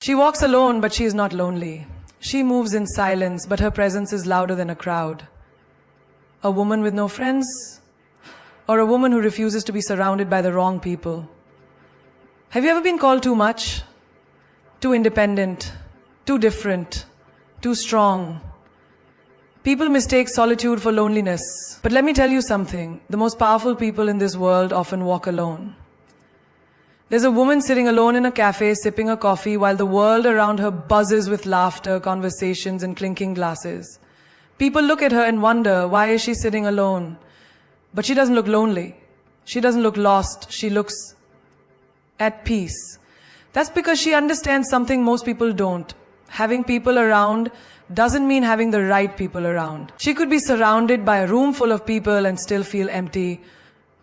She walks alone, but she is not lonely. She moves in silence, but her presence is louder than a crowd. A woman with no friends, or a woman who refuses to be surrounded by the wrong people. Have you ever been called too much? Too independent, too different, too strong? People mistake solitude for loneliness. But let me tell you something. The most powerful people in this world often walk alone. There's a woman sitting alone in a cafe sipping a coffee while the world around her buzzes with laughter, conversations, and clinking glasses. People look at her and wonder, why is she sitting alone? But she doesn't look lonely. She doesn't look lost. She looks at peace. That's because she understands something most people don't. Having people around doesn't mean having the right people around. She could be surrounded by a room full of people and still feel empty,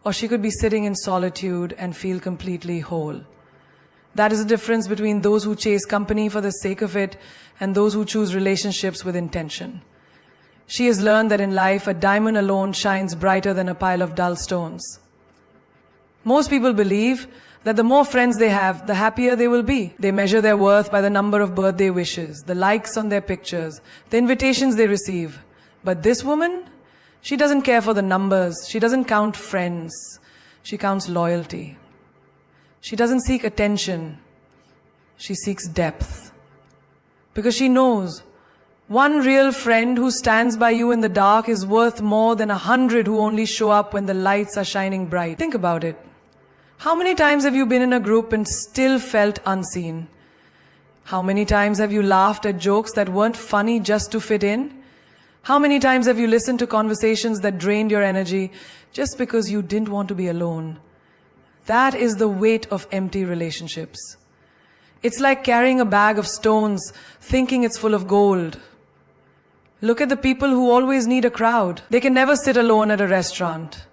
or she could be sitting in solitude and feel completely whole. That is the difference between those who chase company for the sake of it and those who choose relationships with intention. She has learned that in life, a diamond alone shines brighter than a pile of dull stones. Most people believe that the more friends they have, the happier they will be. They measure their worth by the number of birthday wishes, the likes on their pictures, the invitations they receive. But this woman, she doesn't care for the numbers. She doesn't count friends. She counts loyalty. She doesn't seek attention. She seeks depth. Because she knows one real friend who stands by you in the dark is worth more than 100 who only show up when the lights are shining bright. Think about it. How many times have you been in a group and still felt unseen? How many times have you laughed at jokes that weren't funny just to fit in? How many times have you listened to conversations that drained your energy just because you didn't want to be alone? That is the weight of empty relationships. It's like carrying a bag of stones, thinking it's full of gold. Look at the people who always need a crowd. They can never sit alone at a restaurant.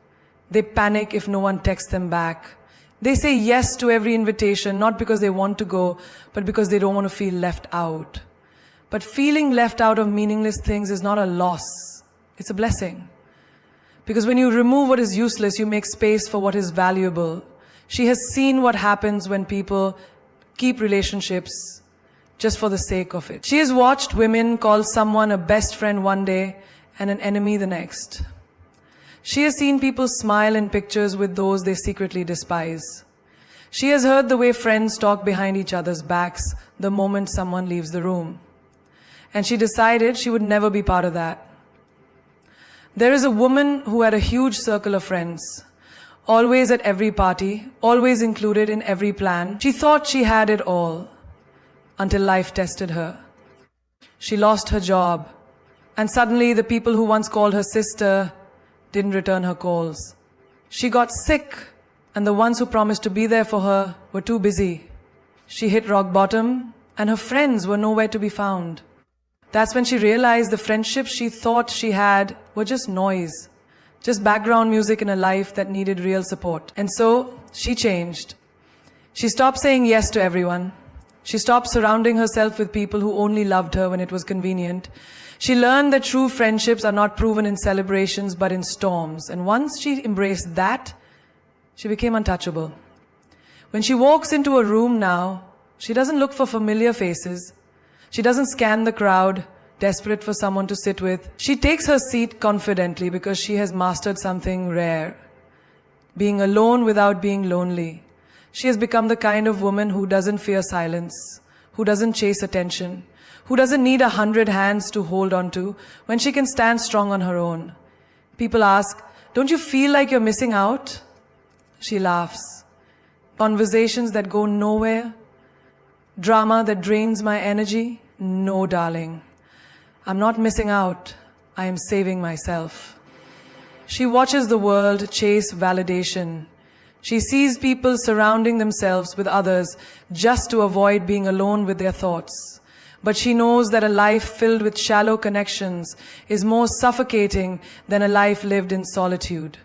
They panic if no one texts them back. They say yes to every invitation, not because they want to go, but because they don't want to feel left out. But feeling left out of meaningless things is not a loss. It's a blessing. Because when you remove what is useless, you make space for what is valuable. She has seen what happens when people keep relationships just for the sake of it. She has watched women call someone a best friend one day and an enemy the next. She has seen people smile in pictures with those they secretly despise. She has heard the way friends talk behind each other's backs the moment someone leaves the room. And she decided she would never be part of that. There is a woman who had a huge circle of friends, always at every party, always included in every plan. She thought she had it all, until life tested her. She lost her job, and suddenly the people who once called her sister didn't return her calls. She got sick, and the ones who promised to be there for her were too busy. She hit rock bottom, and her friends were nowhere to be found. That's when she realized the friendships she thought she had were just noise, just background music in a life that needed real support. And so she changed. She stopped saying yes to everyone. She stopped surrounding herself with people who only loved her when it was convenient. She learned that true friendships are not proven in celebrations but in storms. And once she embraced that, she became untouchable. When she walks into a room now, she doesn't look for familiar faces. She doesn't scan the crowd, desperate for someone to sit with. She takes her seat confidently because she has mastered something rare. Being alone without being lonely. She has become the kind of woman who doesn't fear silence, who doesn't chase attention, who doesn't need 100 hands to hold on to when she can stand strong on her own. People ask, "Don't you feel like you're missing out?" She laughs. Conversations that go nowhere? Drama that drains my energy? No, darling. I'm not missing out. I am saving myself. She watches the world chase validation. She sees people surrounding themselves with others just to avoid being alone with their thoughts. But she knows that a life filled with shallow connections is more suffocating than a life lived in solitude.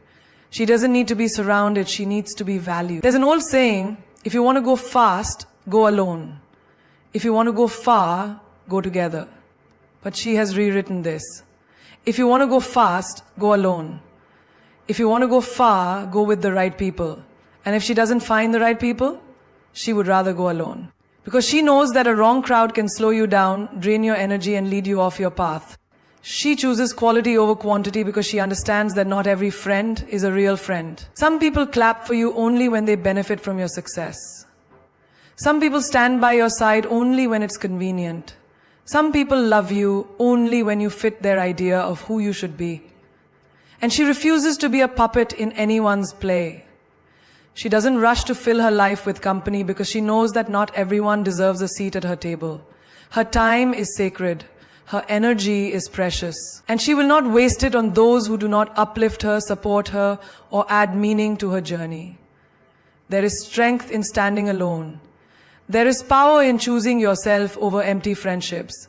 She doesn't need to be surrounded, she needs to be valued. There's an old saying, if you want to go fast, go alone. If you want to go far, go together. But she has rewritten this. If you want to go fast, go alone. If you want to go far, go with the right people. And if she doesn't find the right people, she would rather go alone. Because she knows that a wrong crowd can slow you down, drain your energy, and lead you off your path. She chooses quality over quantity because she understands that not every friend is a real friend. Some people clap for you only when they benefit from your success. Some people stand by your side only when it's convenient. Some people love you only when you fit their idea of who you should be. And she refuses to be a puppet in anyone's play. She doesn't rush to fill her life with company because she knows that not everyone deserves a seat at her table. Her time is sacred. Her energy is precious. And she will not waste it on those who do not uplift her, support her, or add meaning to her journey. There is strength in standing alone. There is power in choosing yourself over empty friendships.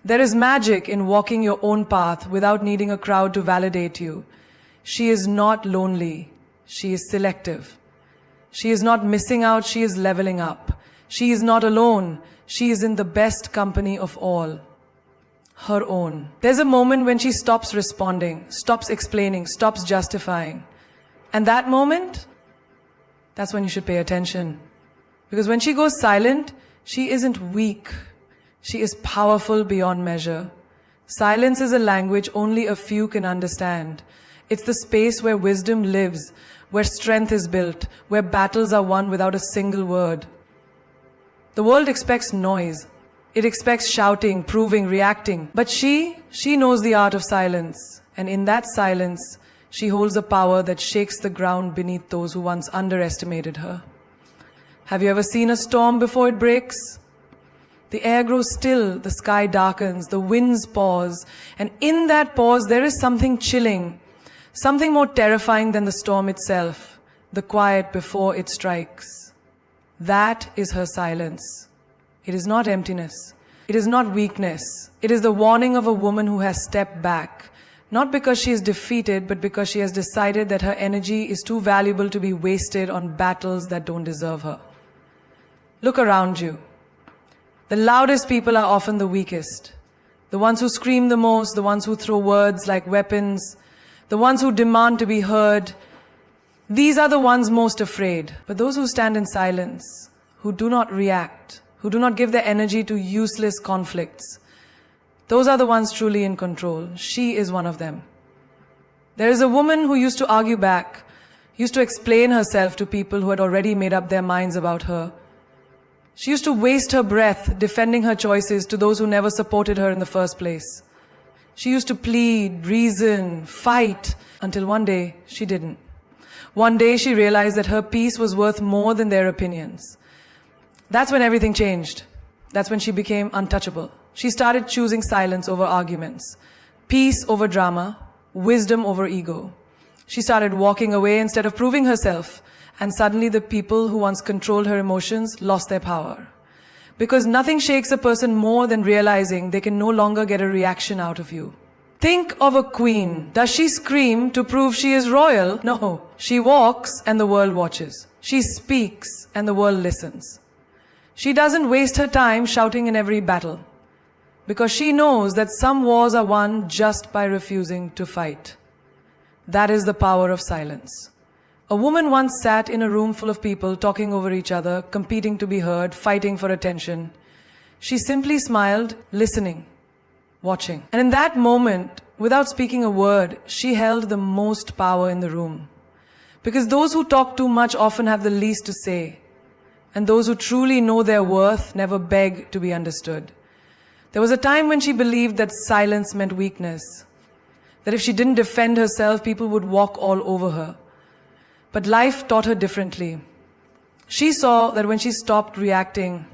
There is magic in walking your own path without needing a crowd to validate you. She is not lonely. She is selective. She is not missing out. She is leveling up. She is not alone. She is in the best company of all. Her own. There's a moment when she stops responding, stops explaining, stops justifying. And that moment, that's when you should pay attention. Because when she goes silent, she isn't weak. She is powerful beyond measure. Silence is a language only a few can understand. It's the space where wisdom lives, where strength is built, where battles are won without a single word. The world expects noise. It expects shouting, proving, reacting. But she knows the art of silence. And in that silence, she holds a power that shakes the ground beneath those who once underestimated her. Have you ever seen a storm before it breaks? The air grows still, the sky darkens, the winds pause. And in that pause, there is something chilling, something more terrifying than the storm itself, the quiet before it strikes. That is her silence. It is not emptiness. It is not weakness. It is the warning of a woman who has stepped back, not because she is defeated, but because she has decided that her energy is too valuable to be wasted on battles that don't deserve her. Look around you. The loudest people are often the weakest. The ones who scream the most, the ones who throw words like weapons, the ones who demand to be heard. These are the ones most afraid. But those who stand in silence, who do not react, who do not give their energy to useless conflicts, those are the ones truly in control. She is one of them. There is a woman who used to argue back, used to explain herself to people who had already made up their minds about her. She used to waste her breath defending her choices to those who never supported her in the first place. She used to plead, reason, fight, until one day she didn't. One day she realized that her peace was worth more than their opinions. That's when everything changed. That's when she became untouchable. She started choosing silence over arguments, peace over drama, wisdom over ego. She started walking away instead of proving herself. And suddenly the people who once controlled her emotions lost their power. Because nothing shakes a person more than realizing they can no longer get a reaction out of you. Think of a queen. Does she scream to prove she is royal? No. She walks and the world watches. She speaks and the world listens. She doesn't waste her time shouting in every battle. Because she knows that some wars are won just by refusing to fight. That is the power of silence. A woman once sat in a room full of people talking over each other, competing to be heard, fighting for attention. She simply smiled, listening, watching. And in that moment, without speaking a word, she held the most power in the room. Because those who talk too much often have the least to say. And those who truly know their worth never beg to be understood. There was a time when she believed that silence meant weakness. That if she didn't defend herself, people would walk all over her. But life taught her differently. She saw that when she stopped reacting,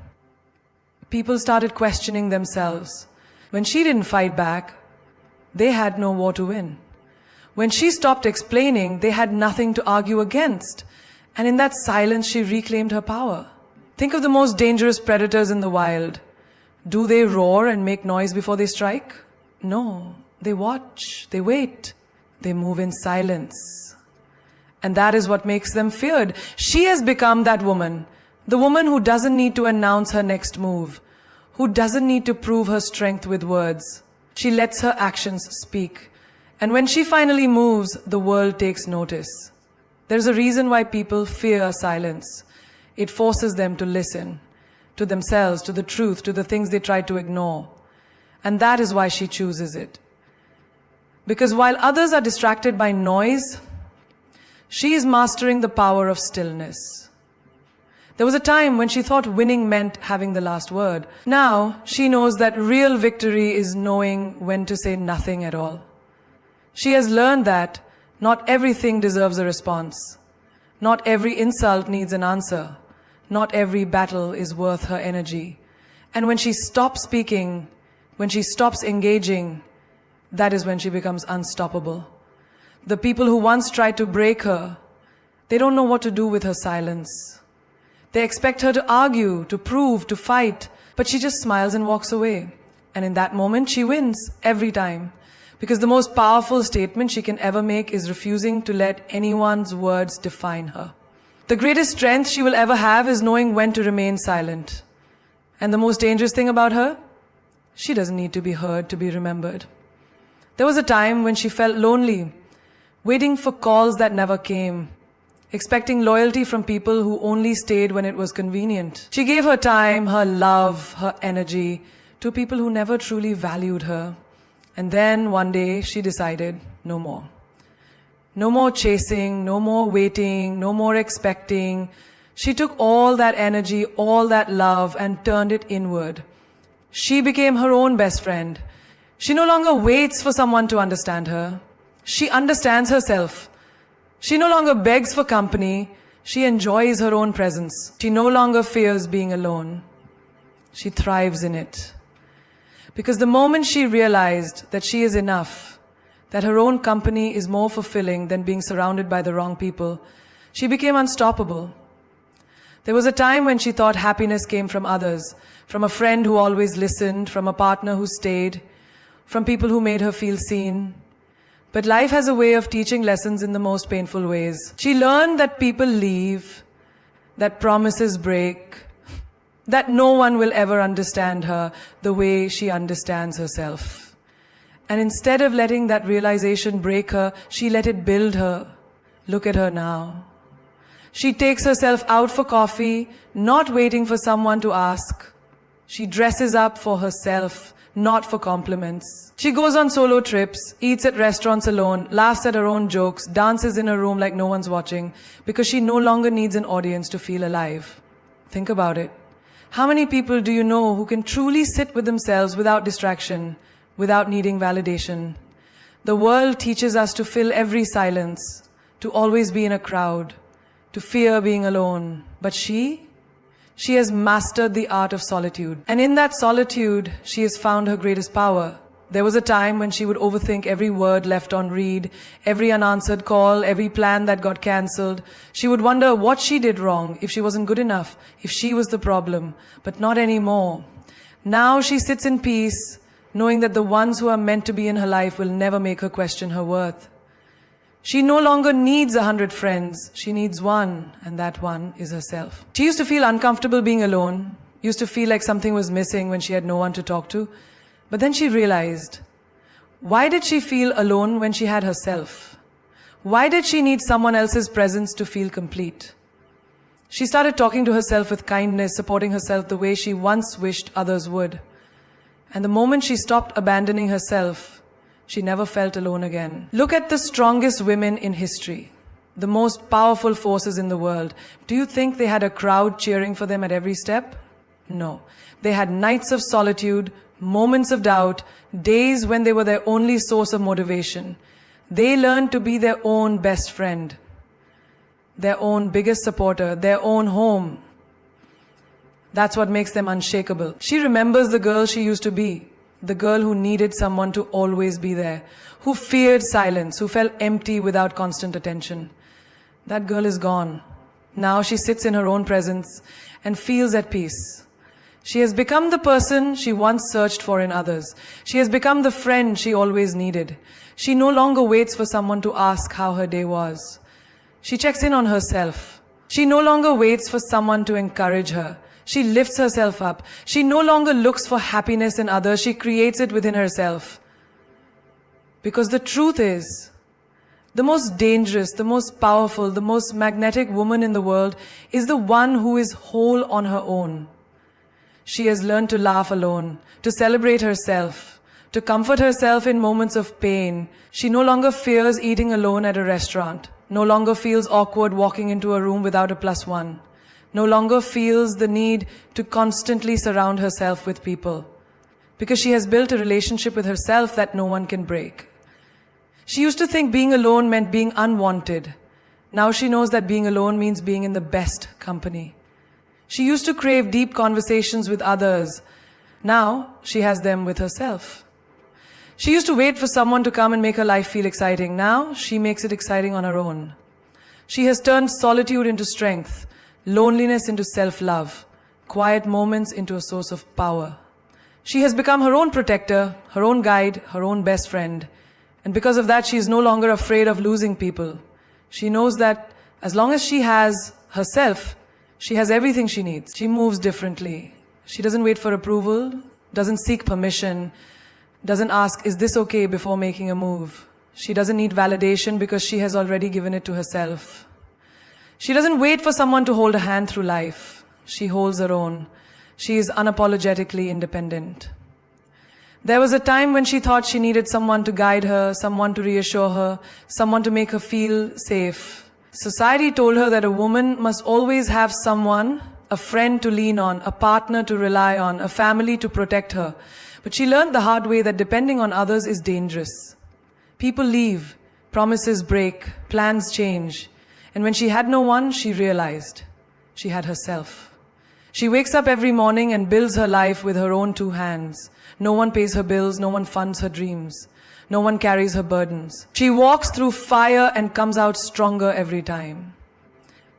people started questioning themselves. When she didn't fight back, they had no war to win. When she stopped explaining, they had nothing to argue against. And in that silence, she reclaimed her power. Think of the most dangerous predators in the wild. Do they roar and make noise before they strike? No. They watch, they wait, they move in silence. And that is what makes them feared. She has become that woman. The woman who doesn't need to announce her next move. Who doesn't need to prove her strength with words. She lets her actions speak. And when she finally moves, the world takes notice. There's a reason why people fear silence. It forces them to listen. to themselves, to the truth, to the things they tried to ignore. And that is why she chooses it. Because while others are distracted by noise, she is mastering the power of stillness. There was a time when she thought winning meant having the last word. Now, she knows that real victory is knowing when to say nothing at all. She has learned that not everything deserves a response. Not every insult needs an answer. Not every battle is worth her energy. And when she stops speaking, when she stops engaging, that is when she becomes unstoppable. The people who once tried to break her, they don't know what to do with her silence. They expect her to argue, to prove, to fight, but she just smiles and walks away. And in that moment, she wins every time. Because the most powerful statement she can ever make is refusing to let anyone's words define her. The greatest strength she will ever have is knowing when to remain silent. And the most dangerous thing about her? She doesn't need to be heard to be remembered. There was a time when she felt lonely, waiting for calls that never came, expecting loyalty from people who only stayed when it was convenient. She gave her time, her love, her energy to people who never truly valued her. And then one day she decided, no more. No more chasing, no more waiting, no more expecting. She took all that energy, all that love, and turned it inward. She became her own best friend. She no longer waits for someone to understand her. She understands herself. She no longer begs for company. She enjoys her own presence. She no longer fears being alone. She thrives in it. Because the moment she realized that she is enough, that her own company is more fulfilling than being surrounded by the wrong people, she became unstoppable. There was a time when she thought happiness came from others, from a friend who always listened, from a partner who stayed, from people who made her feel seen. But life has a way of teaching lessons in the most painful ways. She learned that people leave, that promises break, that no one will ever understand her the way she understands herself. And instead of letting that realization break her, she let it build her. Look at her now. She takes herself out for coffee, not waiting for someone to ask. She dresses up for herself, not for compliments. She goes on solo trips, eats at restaurants alone, laughs at her own jokes, dances in her room like no one's watching, because she no longer needs an audience to feel alive. Think about it. How many people do you know who can truly sit with themselves without distraction, without needing validation? The world teaches us to fill every silence, to always be in a crowd, to fear being alone. But she has mastered the art of solitude. And in that solitude, she has found her greatest power. There was a time when she would overthink every word left on read, every unanswered call, every plan that got cancelled. She would wonder what she did wrong, if she wasn't good enough, if she was the problem. But not anymore. Now she sits in peace, knowing that the ones who are meant to be in her life will never make her question her worth. She no longer needs 100 friends. She needs one, and that one is herself. She used to feel uncomfortable being alone, used to feel like something was missing when she had no one to talk to. But then she realized, why did she feel alone when she had herself? Why did she need someone else's presence to feel complete? She started talking to herself with kindness, supporting herself the way she once wished others would. And the moment she stopped abandoning herself, she never felt alone again. Look at the strongest women in history, the most powerful forces in the world. Do you think they had a crowd cheering for them at every step? No. They had nights of solitude, moments of doubt, days when they were their only source of motivation. They learned to be their own best friend, their own biggest supporter, their own home. That's what makes them unshakable. She remembers the girl she used to be, the girl who needed someone to always be there, who feared silence, who felt empty without constant attention. That girl is gone. Now she sits in her own presence and feels at peace. She has become the person she once searched for in others. She has become the friend she always needed. She no longer waits for someone to ask how her day was. She checks in on herself. She no longer waits for someone to encourage her. She lifts herself up. She no longer looks for happiness in others. She creates it within herself. Because the truth is, the most dangerous, the most powerful, the most magnetic woman in the world is the one who is whole on her own. She has learned to laugh alone, to celebrate herself, to comfort herself in moments of pain. She no longer fears eating alone at a restaurant, no longer feels awkward walking into a room without a plus one, no longer feels the need to constantly surround herself with people, because she has built a relationship with herself that no one can break. She used to think being alone meant being unwanted. Now she knows that being alone means being in the best company. She used to crave deep conversations with others. Now she has them with herself. She used to wait for someone to come and make her life feel exciting. Now she makes it exciting on her own. She has turned solitude into strength, loneliness into self-love, quiet moments into a source of power. She has become her own protector, her own guide, her own best friend. And because of that, she is no longer afraid of losing people. She knows that as long as she has herself, she has everything she needs. She moves differently. She doesn't wait for approval, doesn't seek permission, doesn't ask, is this okay, before making a move. She doesn't need validation because she has already given it to herself. She doesn't wait for someone to hold her hand through life. She holds her own. She is unapologetically independent. There was a time when she thought she needed someone to guide her, someone to reassure her, someone to make her feel safe. Society told her that a woman must always have someone, a friend to lean on, a partner to rely on, a family to protect her. But she learned the hard way that depending on others is dangerous. People leave, promises break, plans change. And when she had no one, she realized she had herself. She wakes up every morning and builds her life with her own two hands. No one pays her bills, no one funds her dreams. No one carries her burdens. She walks through fire and comes out stronger every time.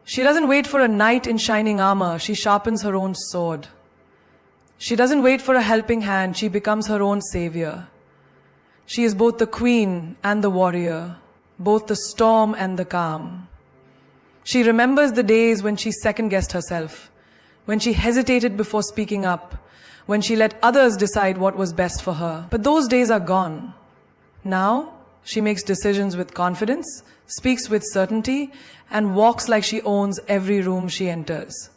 She doesn't wait for a knight in shining armor, she sharpens her own sword. She doesn't wait for a helping hand, she becomes her own savior. She is both the queen and the warrior, both the storm and the calm. She remembers the days when she second-guessed herself, when she hesitated before speaking up, when she let others decide what was best for her. But those days are gone. Now, she makes decisions with confidence, speaks with certainty, and walks like she owns every room she enters.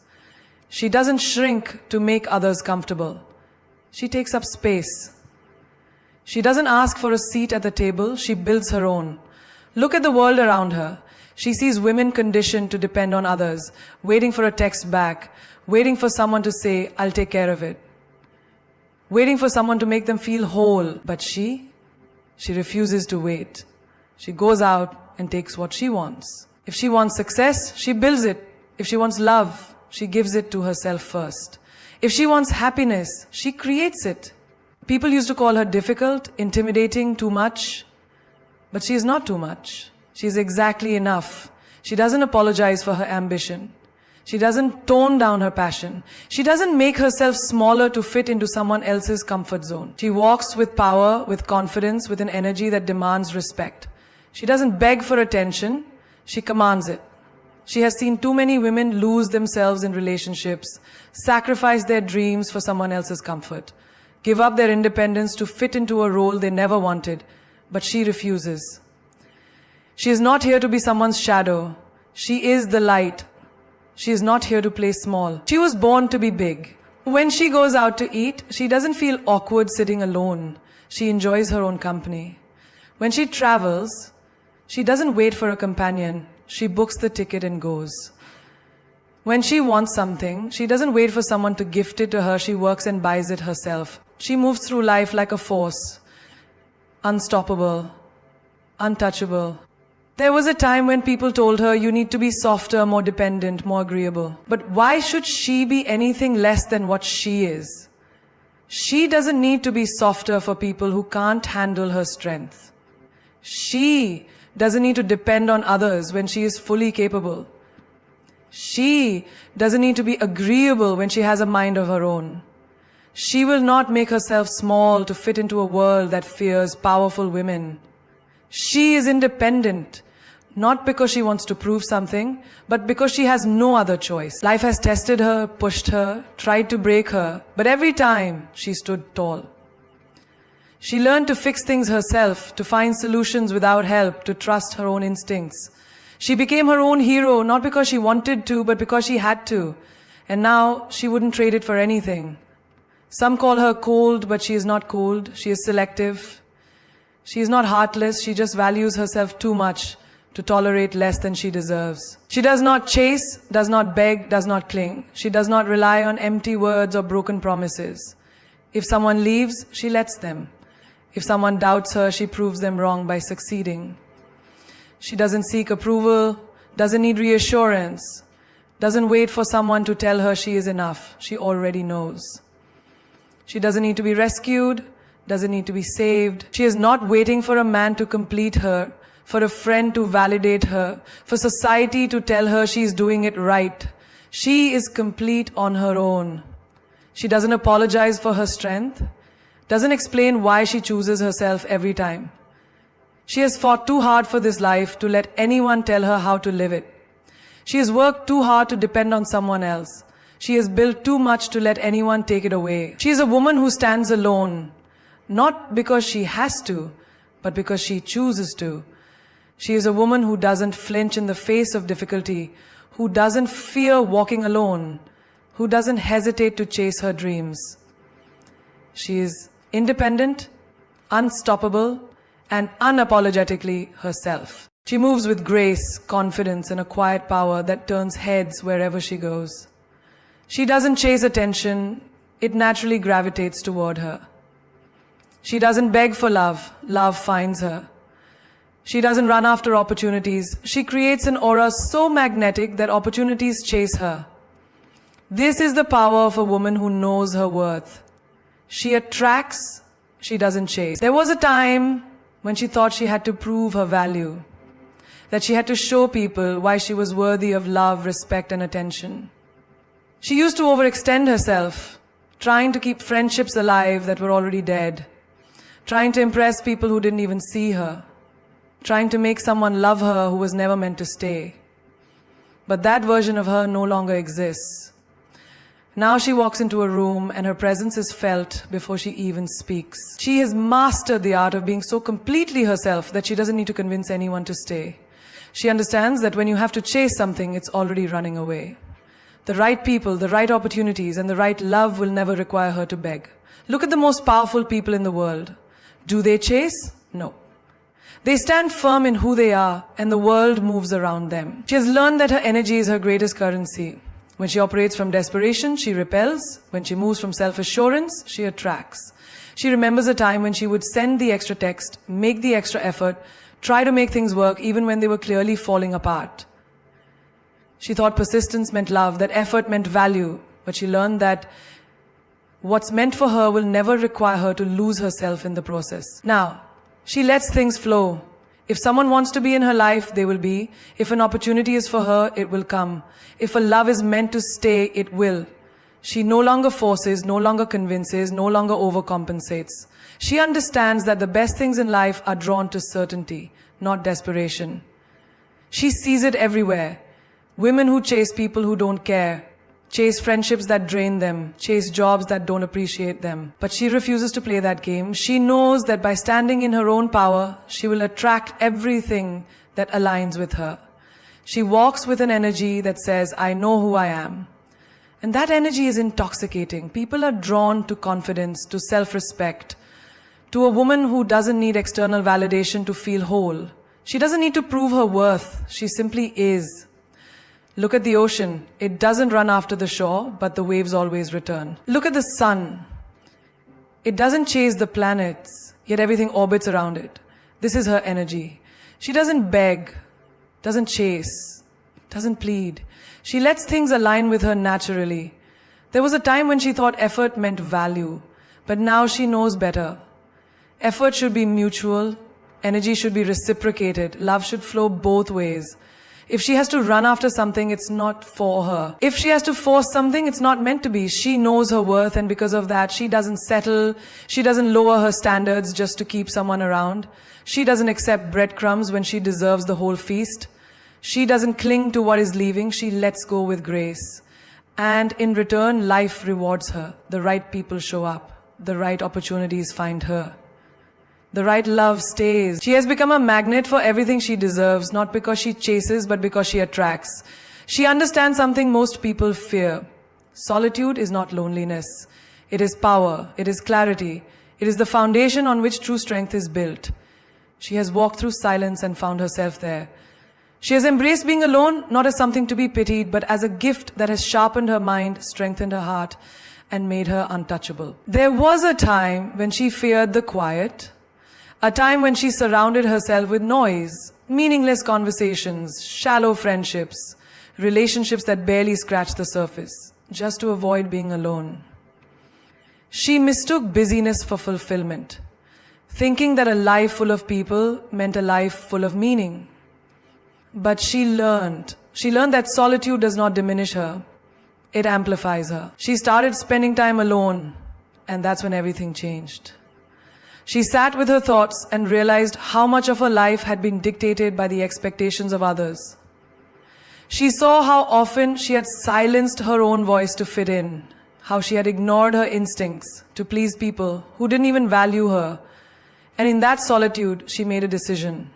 She doesn't shrink to make others comfortable. She takes up space. She doesn't ask for a seat at the table, she builds her own. Look at the world around her. She sees women conditioned to depend on others, waiting for a text back, waiting for someone to say, I'll take care of it. Waiting for someone to make them feel whole. But she refuses to wait. She goes out and takes what she wants. If she wants success, she builds it. If she wants love, she gives it to herself first. If she wants happiness, she creates it. People used to call her difficult, intimidating, too much. But she is not too much. She is exactly enough. She doesn't apologize for her ambition. She doesn't tone down her passion. She doesn't make herself smaller to fit into someone else's comfort zone. She walks with power, with confidence, with an energy that demands respect. She doesn't beg for attention. She commands it. She has seen too many women lose themselves in relationships, sacrifice their dreams for someone else's comfort, give up their independence to fit into a role they never wanted, but she refuses. She is not here to be someone's shadow. She is the light. She is not here to play small. She was born to be big. When she goes out to eat, she doesn't feel awkward sitting alone. She enjoys her own company. When she travels, she doesn't wait for a companion. She books the ticket and goes. When she wants something, she doesn't wait for someone to gift it to her. She works and buys it herself. She moves through life like a force. Unstoppable. Untouchable. There was a time when people told her, you need to be softer, more dependent, more agreeable. But why should she be anything less than what she is? She doesn't need to be softer for people who can't handle her strength. She doesn't need to depend on others when she is fully capable. She doesn't need to be agreeable when she has a mind of her own. She will not make herself small to fit into a world that fears powerful women. She is independent. Not because she wants to prove something, but because she has no other choice. Life has tested her, pushed her, tried to break her, but every time she stood tall. She learned to fix things herself, to find solutions without help, to trust her own instincts. She became her own hero, not because she wanted to, but because she had to. And now she wouldn't trade it for anything. Some call her cold, but she is not cold. She is selective. She is not heartless. She just values herself too much to tolerate less than she deserves. She does not chase, does not beg, does not cling. She does not rely on empty words or broken promises. If someone leaves, she lets them. If someone doubts her, she proves them wrong by succeeding. She doesn't seek approval, doesn't need reassurance, doesn't wait for someone to tell her she is enough. She already knows. She doesn't need to be rescued, doesn't need to be saved. She is not waiting for a man to complete her, for a friend to validate her, for society to tell her she is doing it right. She is complete on her own. She doesn't apologize for her strength, doesn't explain why she chooses herself every time. She has fought too hard for this life to let anyone tell her how to live it. She has worked too hard to depend on someone else. She has built too much to let anyone take it away. She is a woman who stands alone, not because she has to, but because she chooses to. She is a woman who doesn't flinch in the face of difficulty, who doesn't fear walking alone, who doesn't hesitate to chase her dreams. She is independent, unstoppable, and unapologetically herself. She moves with grace, confidence, and a quiet power that turns heads wherever she goes. She doesn't chase attention, it naturally gravitates toward her. She doesn't beg for love, love finds her. She doesn't run after opportunities, she creates an aura so magnetic that opportunities chase her. This is the power of a woman who knows her worth. She attracts, she doesn't chase. There was a time when she thought she had to prove her value, that she had to show people why she was worthy of love, respect, and attention. She used to overextend herself, trying to keep friendships alive that were already dead, trying to impress people who didn't even see her, trying to make someone love her who was never meant to stay. But that version of her no longer exists. Now she walks into a room and her presence is felt before she even speaks. She has mastered the art of being so completely herself that she doesn't need to convince anyone to stay. She understands that when you have to chase something, it's already running away. The right people, the right opportunities, and the right love will never require her to beg. Look at the most powerful people in the world. Do they chase? No. They stand firm in who they are, and the world moves around them. She has learned that her energy is her greatest currency. When she operates from desperation, she repels. When she moves from self-assurance, she attracts. She remembers a time when she would send the extra text, make the extra effort, try to make things work even when they were clearly falling apart. She thought persistence meant love, that effort meant value, but she learned that what's meant for her will never require her to lose herself in the process. Now, she lets things flow. If someone wants to be in her life, they will be. If an opportunity is for her, it will come. If a love is meant to stay, it will. She no longer forces, no longer convinces, no longer overcompensates. She understands that the best things in life are drawn to certainty, not desperation. She sees it everywhere. Women who chase people who don't care, chase friendships that drain them, chase jobs that don't appreciate them. But she refuses to play that game. She knows that by standing in her own power, she will attract everything that aligns with her. She walks with an energy that says, I know who I am. And that energy is intoxicating. People are drawn to confidence, to self-respect, to a woman who doesn't need external validation to feel whole. She doesn't need to prove her worth. She simply is. Look at the ocean. It doesn't run after the shore, but the waves always return. Look at the sun. It doesn't chase the planets, yet everything orbits around it. This is her energy. She doesn't beg, doesn't chase, doesn't plead. She lets things align with her naturally. There was a time when she thought effort meant value, but now she knows better. Effort should be mutual, energy should be reciprocated, love should flow both ways. If she has to run after something, it's not for her. If she has to force something, it's not meant to be. She knows her worth, and because of that, she doesn't settle. She doesn't lower her standards just to keep someone around. She doesn't accept breadcrumbs when she deserves the whole feast. She doesn't cling to what is leaving. She lets go with grace. And in return, life rewards her. The right people show up. The right opportunities find her. The right love stays. She has become a magnet for everything she deserves, not because she chases, but because she attracts. She understands something most people fear. Solitude is not loneliness. It is power. It is clarity. It is the foundation on which true strength is built. She has walked through silence and found herself there. She has embraced being alone, not as something to be pitied, but as a gift that has sharpened her mind, strengthened her heart, and made her untouchable. There was a time when she feared the quiet, a time when she surrounded herself with noise, meaningless conversations, shallow friendships, relationships that barely scratched the surface, just to avoid being alone. She mistook busyness for fulfillment, thinking that a life full of people meant a life full of meaning. But she learned that solitude does not diminish her. It amplifies her. She started spending time alone, and that's when everything changed. She sat with her thoughts and realized how much of her life had been dictated by the expectations of others. She saw how often she had silenced her own voice to fit in, how she had ignored her instincts to please people who didn't even value her. And in that solitude, she made a decision.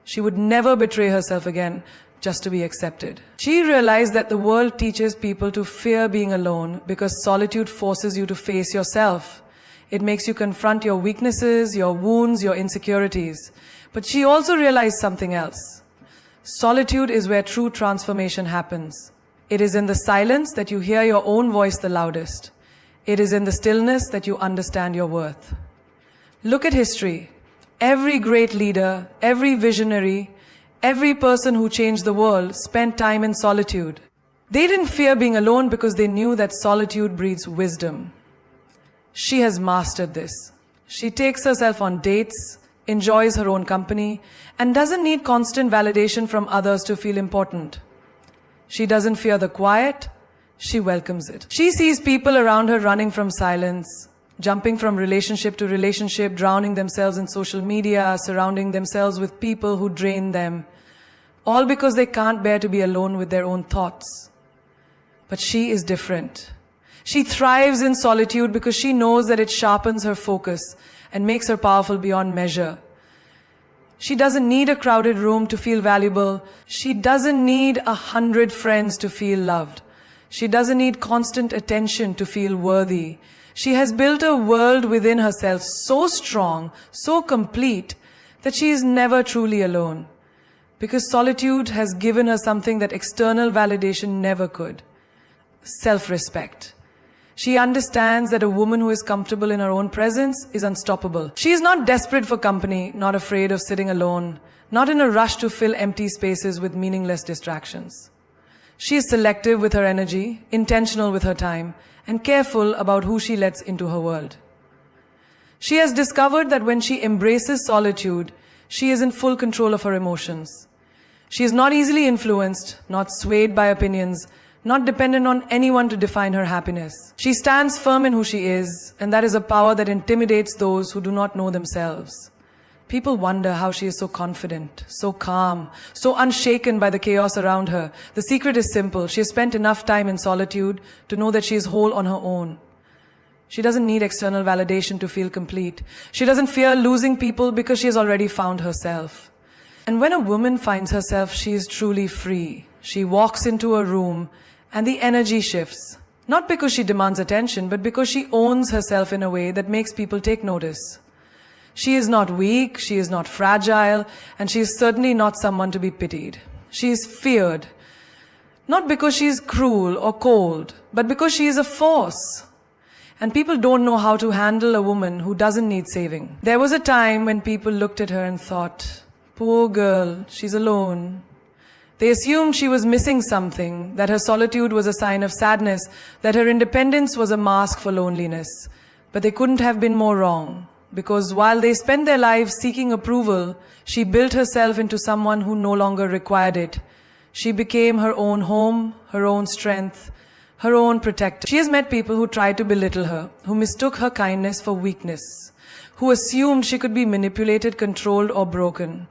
She would never betray herself again just to be accepted. She realized that the world teaches people to fear being alone because solitude forces you to face yourself. It makes you confront your weaknesses, your wounds, your insecurities. But she also realized something else. Solitude is where true transformation happens. It is in the silence that you hear your own voice the loudest. It is in the stillness that you understand your worth. Look at history. Every great leader, every visionary, every person who changed the world spent time in solitude. They didn't fear being alone because they knew that solitude breeds wisdom. She has mastered this. She takes herself on dates, enjoys her own company, and doesn't need constant validation from others to feel important. She doesn't fear the quiet, she welcomes it. She sees people around her running from silence, jumping from relationship to relationship, drowning themselves in social media, surrounding themselves with people who drain them, all because they can't bear to be alone with their own thoughts. But she is different. She thrives in solitude because she knows that it sharpens her focus and makes her powerful beyond measure. She doesn't need a crowded room to feel valuable. She doesn't need 100 friends to feel loved. She doesn't need constant attention to feel worthy. She has built a world within herself so strong, so complete, that she is never truly alone. Because solitude has given her something that external validation never could. Self-respect. She understands that a woman who is comfortable in her own presence is unstoppable. She is not desperate for company, not afraid of sitting alone, not in a rush to fill empty spaces with meaningless distractions. She is selective with her energy, intentional with her time, and careful about who she lets into her world. She has discovered that when she embraces solitude, she is in full control of her emotions. She is not easily influenced, not swayed by opinions, not dependent on anyone to define her happiness. She stands firm in who she is, and that is a power that intimidates those who do not know themselves. People wonder how she is so confident, so calm, so unshaken by the chaos around her. The secret is simple. She has spent enough time in solitude to know that she is whole on her own. She doesn't need external validation to feel complete. She doesn't fear losing people because she has already found herself. And when a woman finds herself, she is truly free. She walks into a room and the energy shifts. Not because she demands attention, but because she owns herself in a way that makes people take notice. She is not weak, she is not fragile, and she is certainly not someone to be pitied. She is feared. Not because she is cruel or cold, but because she is a force. And people don't know how to handle a woman who doesn't need saving. There was a time when people looked at her and thought, poor girl, she's alone. They assumed she was missing something, that her solitude was a sign of sadness, that her independence was a mask for loneliness. But they couldn't have been more wrong, because while they spent their lives seeking approval, she built herself into someone who no longer required it. She became her own home, her own strength, her own protector. She has met people who tried to belittle her, who mistook her kindness for weakness, who assumed she could be manipulated, controlled, or broken.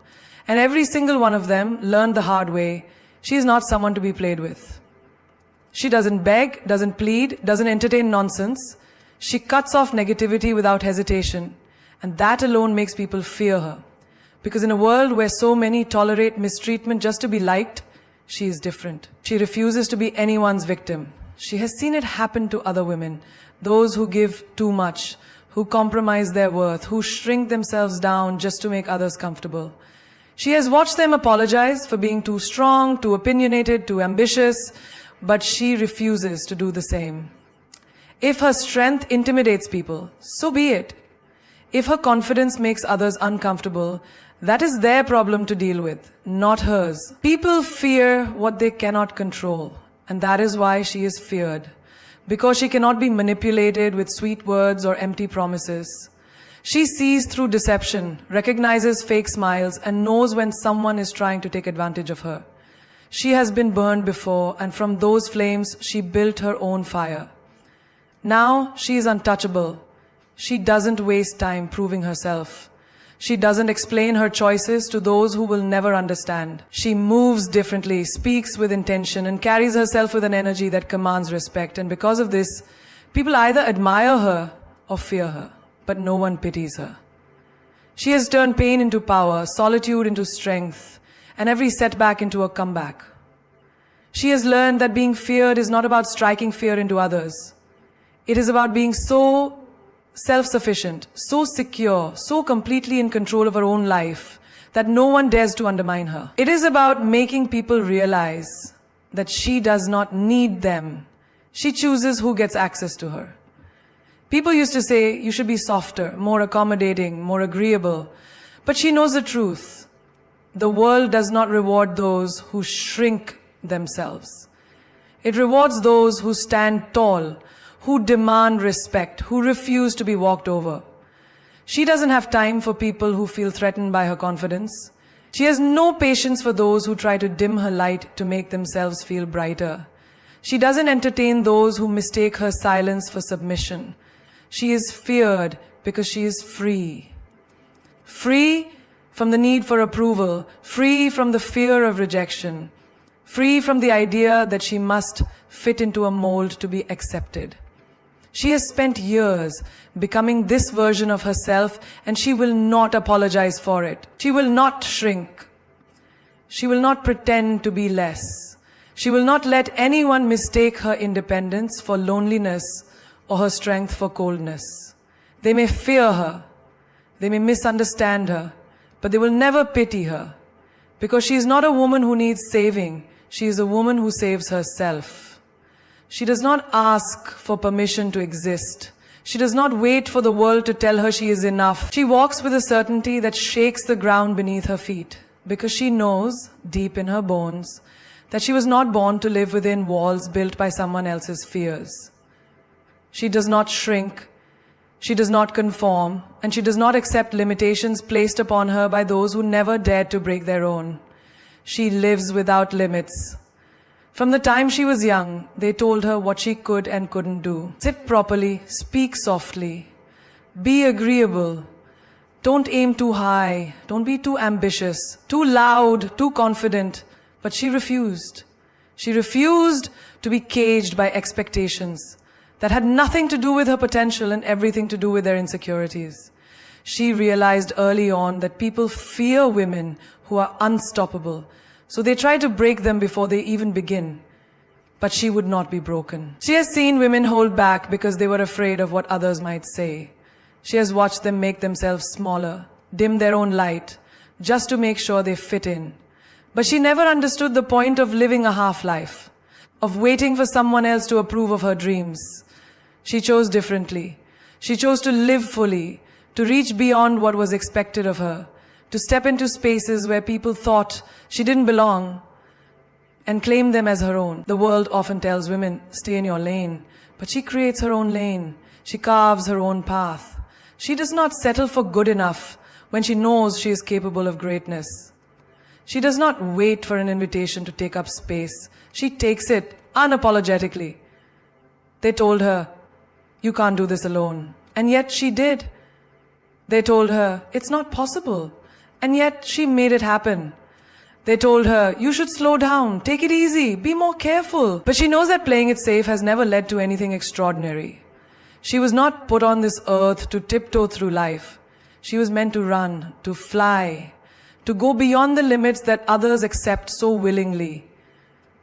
And every single one of them learned the hard way. She is not someone to be played with. She doesn't beg, doesn't plead, doesn't entertain nonsense. She cuts off negativity without hesitation. And that alone makes people fear her. Because in a world where so many tolerate mistreatment just to be liked, she is different. She refuses to be anyone's victim. She has seen it happen to other women. those who give too much, who compromise their worth, who shrink themselves down just to make others comfortable. She has watched them apologize for being too strong, too opinionated, too ambitious, but she refuses to do the same. If her strength intimidates people, so be it. If her confidence makes others uncomfortable, that is their problem to deal with, not hers. People fear what they cannot control, and that is why she is feared, because she cannot be manipulated with sweet words or empty promises. She sees through deception, recognizes fake smiles, and knows when someone is trying to take advantage of her. She has been burned before, and from those flames, she built her own fire. Now, she is untouchable. She doesn't waste time proving herself. She doesn't explain her choices to those who will never understand. She moves differently, speaks with intention, and carries herself with an energy that commands respect. And because of this, people either admire her or fear her, but no one pities her. She has turned pain into power, solitude into strength, and every setback into a comeback. She has learned that being feared is not about striking fear into others. It is about being so self-sufficient, so secure, so completely in control of her own life that no one dares to undermine her. It is about making people realize that she does not need them. She chooses who gets access to her. People used to say you should be softer, more accommodating, more agreeable. But she knows the truth. The world does not reward those who shrink themselves. It rewards those who stand tall, who demand respect, who refuse to be walked over. She doesn't have time for people who feel threatened by her confidence. She has no patience for those who try to dim her light to make themselves feel brighter. She doesn't entertain those who mistake her silence for submission. She is feared because she is free. Free from the need for approval, free from the fear of rejection, free from the idea that she must fit into a mold to be accepted. She has spent years becoming this version of herself, and she will not apologize for it. She will not shrink. She will not pretend to be less. She will not let anyone mistake her independence for loneliness or her strength for coldness. They may fear her. They may misunderstand her, but they will never pity her, because she is not a woman who needs saving. She is a woman who saves herself. She does not ask for permission to exist. She does not wait for the world to tell her she is enough. She walks with a certainty that shakes the ground beneath her feet, because she knows, deep in her bones, that she was not born to live within walls built by someone else's fears. She does not shrink. She does not conform, and she does not accept limitations placed upon her by those who never dared to break their own. She lives without limits. From the time she was young, they told her what she could and couldn't do. Sit properly, speak softly, be agreeable, don't aim too high, don't be too ambitious, too loud, too confident. But she refused. She refused to be caged by expectations that had nothing to do with her potential and everything to do with their insecurities. She realized early on that people fear women who are unstoppable, so they try to break them before they even begin. But she would not be broken. She has seen women hold back because they were afraid of what others might say. She has watched them make themselves smaller, dim their own light, just to make sure they fit in. But she never understood the point of living a half-life, of waiting for someone else to approve of her dreams. She chose differently. She chose to live fully, to reach beyond what was expected of her, to step into spaces where people thought she didn't belong and claim them as her own. The world often tells women, stay in your lane, but she creates her own lane. She carves her own path. She does not settle for good enough when she knows she is capable of greatness. She does not wait for an invitation to take up space. She takes it unapologetically. They told her, you can't do this alone. And yet she did. They told her, it's not possible. And yet she made it happen. They told her, you should slow down, take it easy, be more careful. But she knows that playing it safe has never led to anything extraordinary. She was not put on this earth to tiptoe through life. She was meant to run, to fly, to go beyond the limits that others accept so willingly.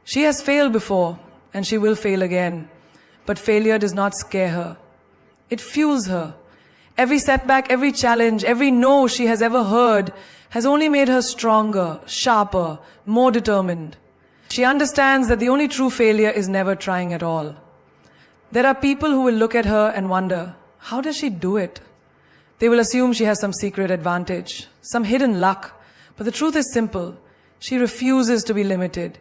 She has failed before, and she will fail again. But failure does not scare her. It fuels her. Every setback, every challenge, every no she has ever heard has only made her stronger, sharper, more determined. She understands that the only true failure is never trying at all. There are people who will look at her and wonder, how does she do it? They will assume she has some secret advantage, some hidden luck. But the truth is simple. She refuses to be limited.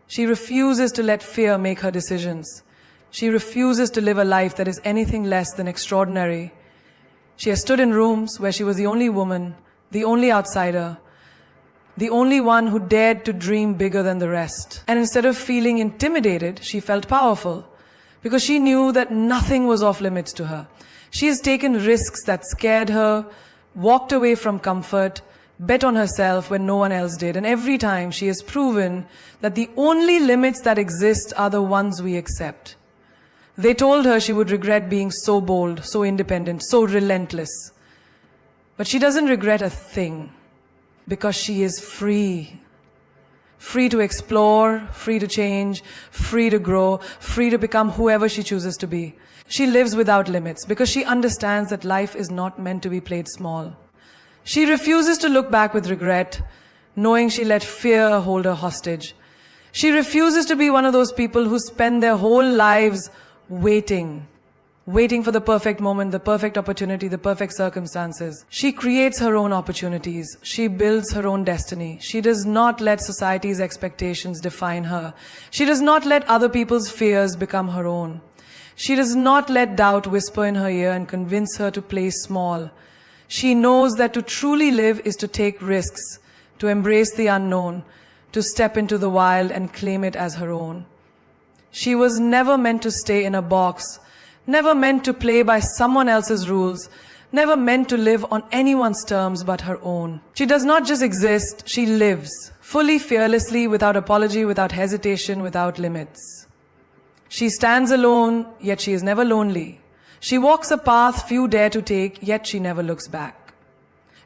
She refuses to let fear make her decisions. She refuses to live a life that is anything less than extraordinary. She has stood in rooms where she was the only woman, the only outsider, the only one who dared to dream bigger than the rest. And instead of feeling intimidated, she felt powerful because she knew that nothing was off limits to her. She has taken risks that scared her, walked away from comfort, bet on herself when no one else did. And every time she has proven that the only limits that exist are the ones we accept. They told her she would regret being so bold, so independent, so relentless. But she doesn't regret a thing because she is free. Free to explore, free to change, free to grow, free to become whoever she chooses to be. She lives without limits because she understands that life is not meant to be played small. She refuses to look back with regret, knowing she let fear hold her hostage. She refuses to be one of those people who spend their whole lives waiting for the perfect moment, the perfect opportunity, the perfect circumstances. She creates her own opportunities. She builds her own destiny. She does not let society's expectations define her. She does not let other people's fears become her own. She does not let doubt whisper in her ear and convince her to play small. She knows that to truly live is to take risks, to embrace the unknown, to step into the wild and claim it as her own. She was never meant to stay in a box, never meant to play by someone else's rules, never meant to live on anyone's terms but her own. She does not just exist, she lives, fully, fearlessly, without apology, without hesitation, without limits. She stands alone, yet she is never lonely. She walks a path few dare to take, yet she never looks back.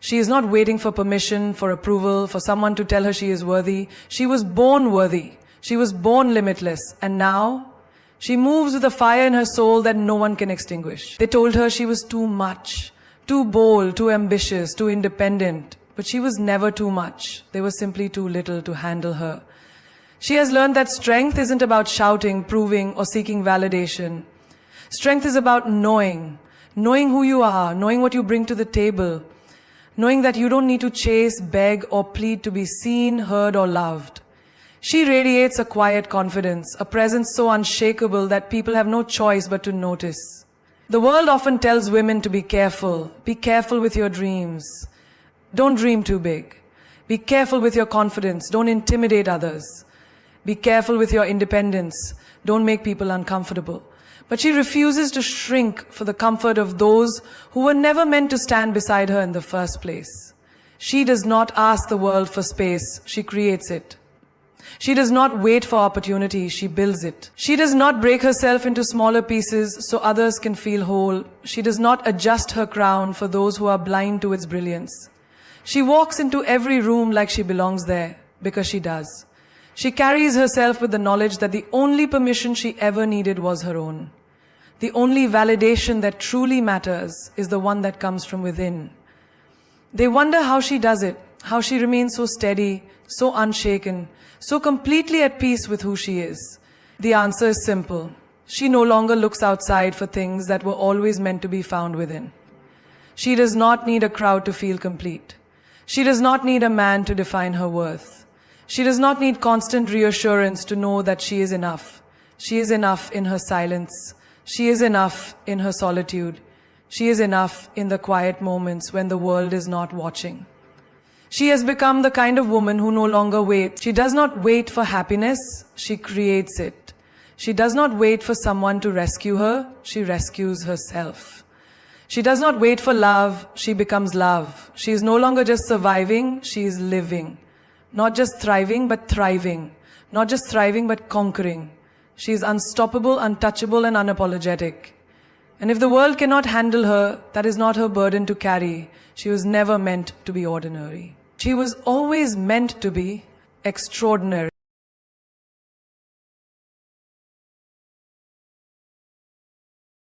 She is not waiting for permission, for approval, for someone to tell her she is worthy. She was born worthy. She was born limitless. And now, she moves with a fire in her soul that no one can extinguish. They told her she was too much, too bold, too ambitious, too independent. But she was never too much. They were simply too little to handle her. She has learned that strength isn't about shouting, proving, or seeking validation. Strength is about knowing who you are, knowing what you bring to the table, knowing that you don't need to chase, beg, or plead to be seen, heard, or loved. She radiates a quiet confidence, a presence so unshakable that people have no choice but to notice. The world often tells women to be careful with your dreams. Don't dream too big. Be careful with your confidence, don't intimidate others. Be careful with your independence, don't make people uncomfortable. But she refuses to shrink for the comfort of those who were never meant to stand beside her in the first place. She does not ask the world for space, she creates it. She does not wait for opportunity, she builds it. She does not break herself into smaller pieces so others can feel whole. She does not adjust her crown for those who are blind to its brilliance. She walks into every room like she belongs there, because she does. She carries herself with the knowledge that the only permission she ever needed was her own. The only validation that truly matters is the one that comes from within. They wonder how she does it, how she remains so steady, so unshaken, so completely at peace with who she is. The answer is simple. She no longer looks outside for things that were always meant to be found within. She does not need a crowd to feel complete. She does not need a man to define her worth. She does not need constant reassurance to know that she is enough. She is enough in her silence. She is enough in her solitude. She is enough in the quiet moments when the world is not watching. She has become the kind of woman who no longer waits. She does not wait for happiness, she creates it. She does not wait for someone to rescue her, she rescues herself. She does not wait for love, she becomes love. She is no longer just surviving, she is living. Not just thriving, but thriving. Not just thriving, but conquering. She is unstoppable, untouchable, and unapologetic. And if the world cannot handle her, that is not her burden to carry. She was never meant to be ordinary. She was always meant to be extraordinary.